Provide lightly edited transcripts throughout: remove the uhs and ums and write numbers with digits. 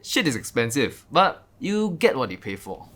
Shit is expensive, but you get what you pay for.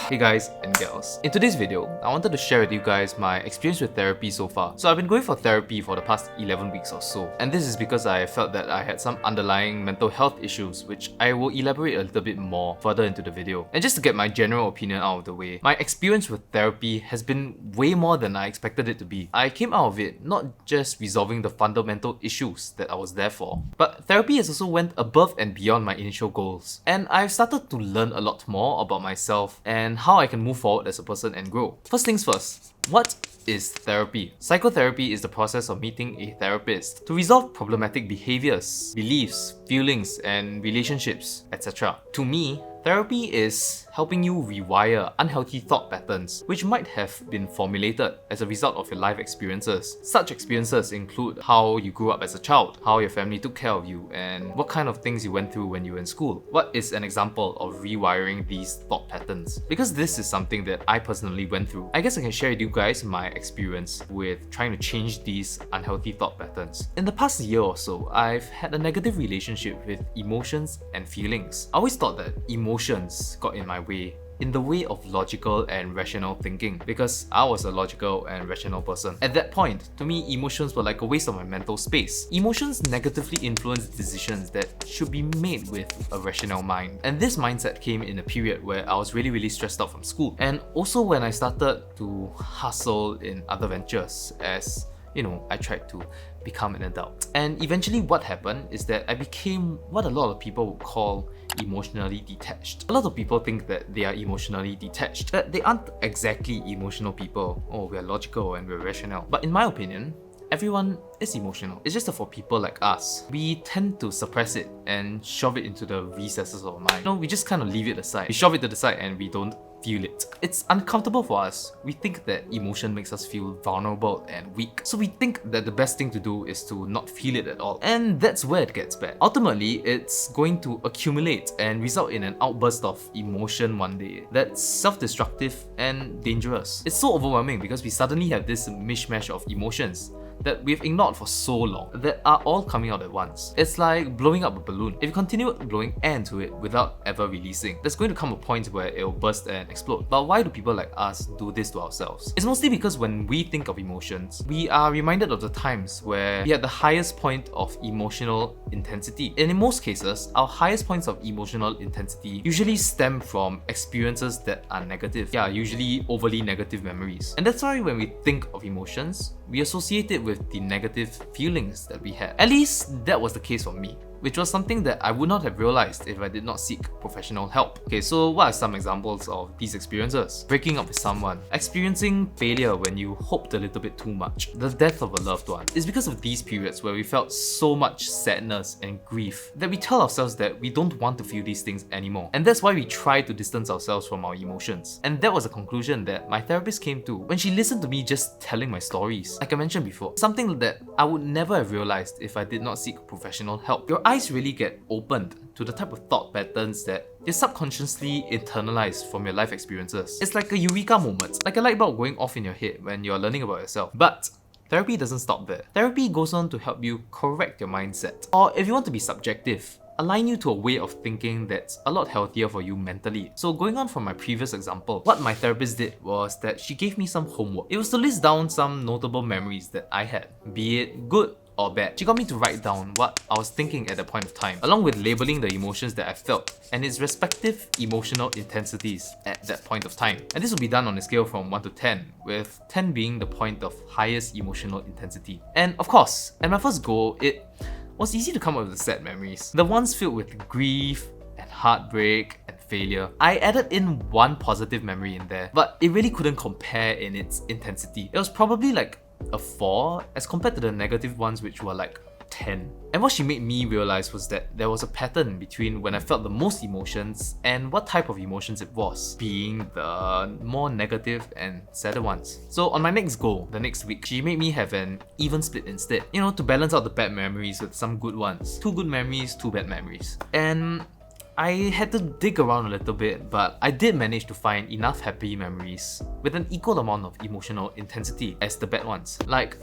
Hey guys and gals. In today's video, I wanted to share with you guys my experience with therapy so far. So I've been going for therapy for the past 11 weeks or so, and this is because I felt that I had some underlying mental health issues, which I will elaborate a little bit more further into the video. And just to get my general opinion out of the way, my experience with therapy has been way more than I expected it to be. I came out of it not just resolving the fundamental issues that I was there for, but therapy has also went above and beyond my initial goals. And I've started to learn a lot more about myself and how I can move forward as a person and grow. First things first, what is therapy? Psychotherapy is the process of meeting a therapist to resolve problematic behaviors, beliefs, feelings, and relationships, etc. To me, therapy is helping you rewire unhealthy thought patterns which might have been formulated as a result of your life experiences. Such experiences include how you grew up as a child, how your family took care of you, and what kind of things you went through when you were in school. What is an example of rewiring these thought patterns? Because this is something that I personally went through, I guess I can share with you guys my experience with trying to change these unhealthy thought patterns. In the past year or so, I've had a negative relationship with emotions and feelings. I always thought that emotions got in the way of logical and rational thinking, because I was a logical and rational person. At that point, to me, emotions were like a waste of my mental space. Emotions negatively influence decisions that should be made with a rational mind. And this mindset came in a period where I was really stressed out from school, and also when I started to hustle in other ventures as I tried to become an adult. And eventually what happened is that I became what a lot of people would call emotionally detached. A lot of people think that they are emotionally detached, that they aren't exactly emotional people. Oh, we're logical and we're rational. But in my opinion, everyone is emotional. It's just that for people like us, we tend to suppress it and shove it into the recesses of our mind. We just kind of leave it aside. We shove it to the side and we don't feel it. It's uncomfortable for us. We think that emotion makes us feel vulnerable and weak. So we think that the best thing to do is to not feel it at all. And that's where it gets bad. Ultimately, it's going to accumulate and result in an outburst of emotion one day that's self-destructive and dangerous. It's so overwhelming because we suddenly have this mishmash of emotions that we've ignored for so long that are all coming out at once. It's like blowing up a balloon. If you continue blowing air into it without ever releasing, there's going to come a point where it'll burst and explode. But why do people like us do this to ourselves? It's mostly because when we think of emotions, we are reminded of the times where we had the highest point of emotional intensity. And in most cases, our highest points of emotional intensity usually stem from experiences that are negative. Yeah, usually overly negative memories. And that's why when we think of emotions, we associate it with the negative feelings that we had. At least that was the case for me, which was something that I would not have realized if I did not seek professional help. Okay, so what are some examples of these experiences? Breaking up with someone, experiencing failure when you hoped a little bit too much, the death of a loved one. It's because of these periods where we felt so much sadness and grief that we tell ourselves that we don't want to feel these things anymore. And that's why we try to distance ourselves from our emotions. And that was a conclusion that my therapist came to when she listened to me just telling my stories. Like I mentioned before, something that I would never have realized if I did not seek professional help. Your eyes really get opened to the type of thought patterns that you subconsciously internalize from your life experiences. It's like a eureka moment, like a light bulb going off in your head when you're learning about yourself. But therapy doesn't stop there. Therapy goes on to help you correct your mindset. Or if you want to be subjective, align you to a way of thinking that's a lot healthier for you mentally. So going on from my previous example, what my therapist did was that she gave me some homework. It was to list down some notable memories that I had, be it good or bad. She got me to write down what I was thinking at that point of time, along with labeling the emotions that I felt and its respective emotional intensities at that point of time. And this will be done on a scale from 1 to 10, with 10 being the point of highest emotional intensity. And of course, at my first go, it was easy to come up with the sad memories, the ones filled with grief and heartbreak and failure. I added in one positive memory in there, but it really couldn't compare in its intensity. It was probably like a 4 as compared to the negative ones, which were like 10. And what she made me realize was that there was a pattern between when I felt the most emotions and what type of emotions it was, being the more negative and sadder ones. So on my next goal, the next week, she made me have an even split instead, to balance out the bad memories with some good ones. 2 good memories, 2 bad memories. And I had to dig around a little bit, but I did manage to find enough happy memories with an equal amount of emotional intensity as the bad ones. Like,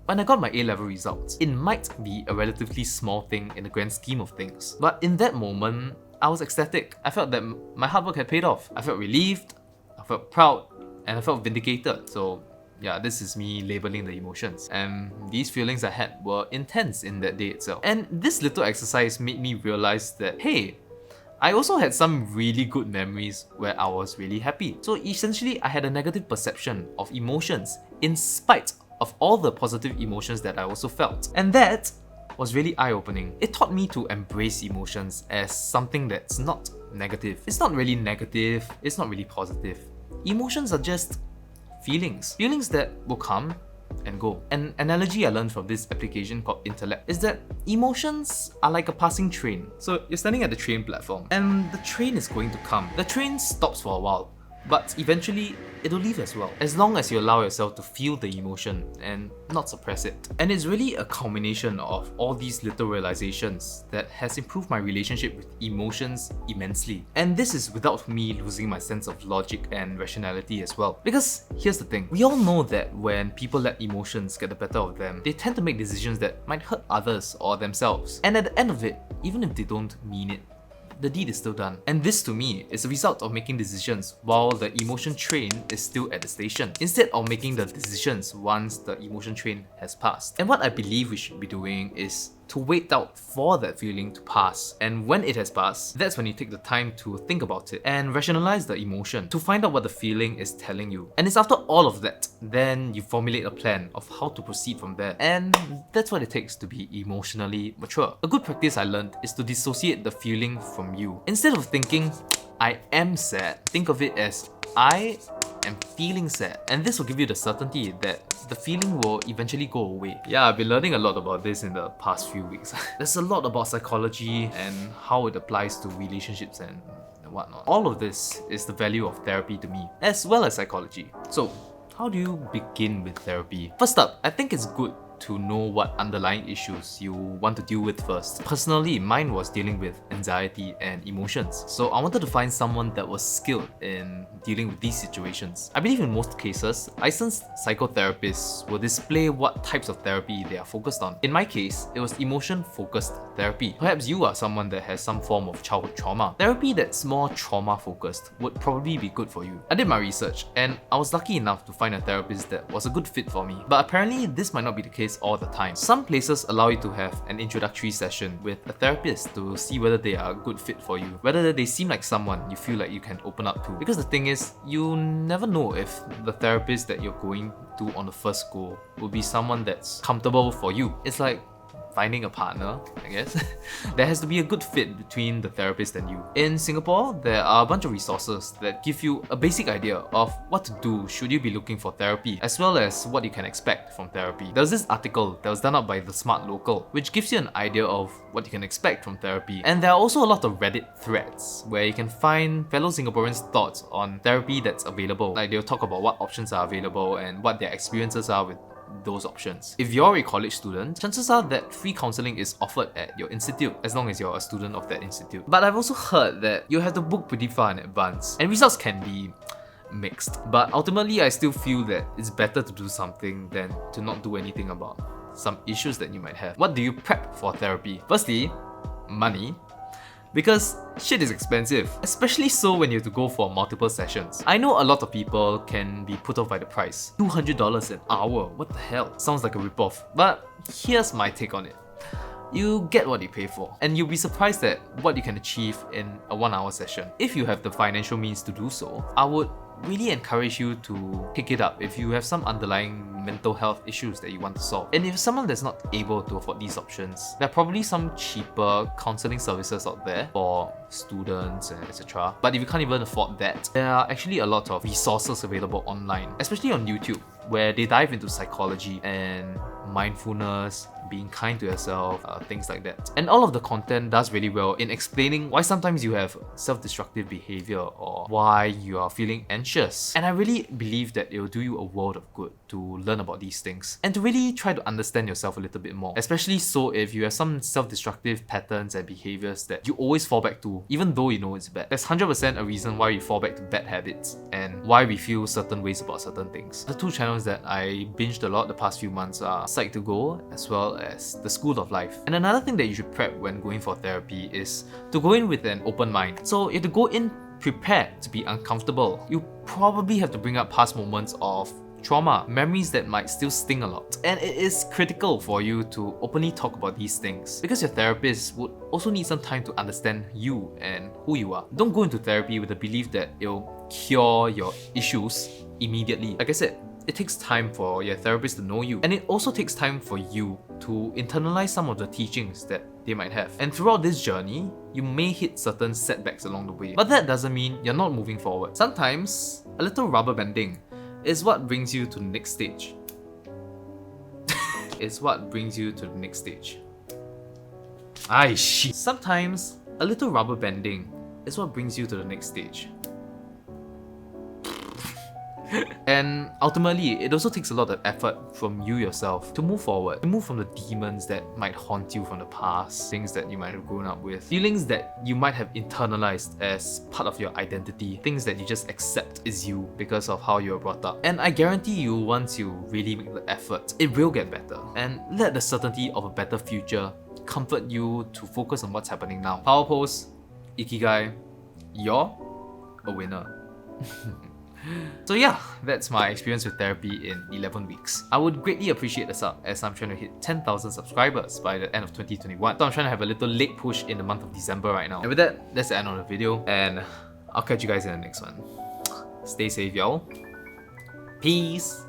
when I got my A-level results, it might be a relatively small thing in the grand scheme of things, but in that moment, I was ecstatic. I felt that my hard work had paid off. I felt relieved, I felt proud, and I felt vindicated. So yeah, this is me labeling the emotions. And these feelings I had were intense in that day itself. And this little exercise made me realize that, hey, I also had some really good memories where I was really happy. So essentially, I had a negative perception of emotions in spite of all the positive emotions that I also felt. And that was really eye-opening. It taught me to embrace emotions as something that's not negative. It's not really negative, it's not really positive. Emotions are just feelings. Feelings that will come and go. An analogy I learned from this application called Intellect is that emotions are like a passing train. So you're standing at the train platform and the train is going to come. The train stops for a while, but eventually it'll leave as well, as long as you allow yourself to feel the emotion and not suppress it. And it's really a culmination of all these little realizations that has improved my relationship with emotions immensely. And this is without me losing my sense of logic and rationality as well. Because here's the thing, we all know that when people let emotions get the better of them, they tend to make decisions that might hurt others or themselves. And at the end of it, even if they don't mean it, the deed is still done. And this to me is a result of making decisions while the emotion train is still at the station, instead of making the decisions once the emotion train has passed. And what I believe we should be doing is to wait out for that feeling to pass. And when it has passed, that's when you take the time to think about it and rationalize the emotion to find out what the feeling is telling you. And it's after all of that, then you formulate a plan of how to proceed from there. And that's what it takes to be emotionally mature. A good practice I learned is to dissociate the feeling from you. Instead of thinking, I am sad, think of it as I am feeling sad. And this will give you the certainty that the feeling will eventually go away. Yeah, I've been learning a lot about this in the past few weeks. There's a lot about psychology and how it applies to relationships and whatnot. All of this is the value of therapy to me, as well as psychology. So, how do you begin with therapy? First up, I think it's good to know what underlying issues you want to deal with first. Personally, mine was dealing with anxiety and emotions. So I wanted to find someone that was skilled in dealing with these situations. I believe in most cases, licensed psychotherapists will display what types of therapy they are focused on. In my case, it was emotion-focused therapy. Perhaps you are someone that has some form of childhood trauma. Therapy that's more trauma-focused would probably be good for you. I did my research and I was lucky enough to find a therapist that was a good fit for me. But apparently, this might not be the case all the time. Some places allow you to have an introductory session with a therapist to see whether they are a good fit for you, whether they seem like someone you feel like you can open up to. Because the thing is, you never know if the therapist that you're going to on the first go will be someone that's comfortable for you. It's like finding a partner, I guess. There has to be a good fit between the therapist and you. In Singapore, there are a bunch of resources that give you a basic idea of what to do should you be looking for therapy, as well as what you can expect from therapy. There was this article that was done up by The Smart Local, which gives you an idea of what you can expect from therapy. And there are also a lot of Reddit threads where you can find fellow Singaporeans' thoughts on therapy that's available. Like, they'll talk about what options are available and what their experiences are with those options. If you're a college student, chances are that free counseling is offered at your institute, as long as you're a student of that institute. But I've also heard that you have to book pretty far in advance, and results can be mixed. But ultimately, I still feel that it's better to do something than to not do anything about some issues that you might have. What do you prep for therapy? Firstly, money. Because shit is expensive, especially so when you have to go for multiple sessions. I know a lot of people can be put off by the price. $200 an hour, what the hell? Sounds like a ripoff. But here's my take on it. You get what you pay for, and you'll be surprised at what you can achieve in a 1-hour session. If you have the financial means to do so, I would really encourage you to pick it up if you have some underlying mental health issues that you want to solve. And if someone that's not able to afford these options, there are probably some cheaper counseling services out there for students and etc. But if you can't even afford that, there are actually a lot of resources available online, especially on YouTube, where they dive into psychology and mindfulness, being kind to yourself, things like that. And all of the content does really well in explaining why sometimes you have self-destructive behavior or why you are feeling anxious. And I really believe that it will do you a world of good to learn about these things and to really try to understand yourself a little bit more. Especially so if you have some self-destructive patterns and behaviors that you always fall back to, even though you know it's bad. There's 100% a reason why we fall back to bad habits and why we feel certain ways about certain things. The two channels that I binged a lot the past few months are Psych to Go as well as The School of Life. And another thing that you should prep when going for therapy is to go in with an open mind. So you have to go in prepared to be uncomfortable. You probably have to bring up past moments of trauma, memories that might still sting a lot. And it is critical for you to openly talk about these things because your therapist would also need some time to understand you and who you are. Don't go into therapy with the belief that it'll cure your issues immediately. Like I said, it takes time for your therapist to know you, and it also takes time for you to internalize some of the teachings that they might have. And throughout this journey, you may hit certain setbacks along the way, but that doesn't mean you're not moving forward. Sometimes, a little rubber banding is what brings you to the next stage. It's what brings you to the next stage. Ay, shit. Sometimes, a little rubber banding is what brings you to the next stage. And ultimately, it also takes a lot of effort from you yourself to move forward, to move from the demons that might haunt you from the past, things that you might have grown up with, feelings that you might have internalized as part of your identity, things that you just accept is you because of how you were brought up. And I guarantee you, once you really make the effort, it will get better. And let the certainty of a better future comfort you to focus on what's happening now. Power pose, Ikigai, you're a winner. So yeah, that's my experience with therapy in 11 weeks. I would greatly appreciate a sub as I'm trying to hit 10,000 subscribers by the end of 2021. So I'm trying to have a little late push in the month of December right now. And with that, that's the end of the video, and I'll catch you guys in the next one. Stay safe, y'all. Peace.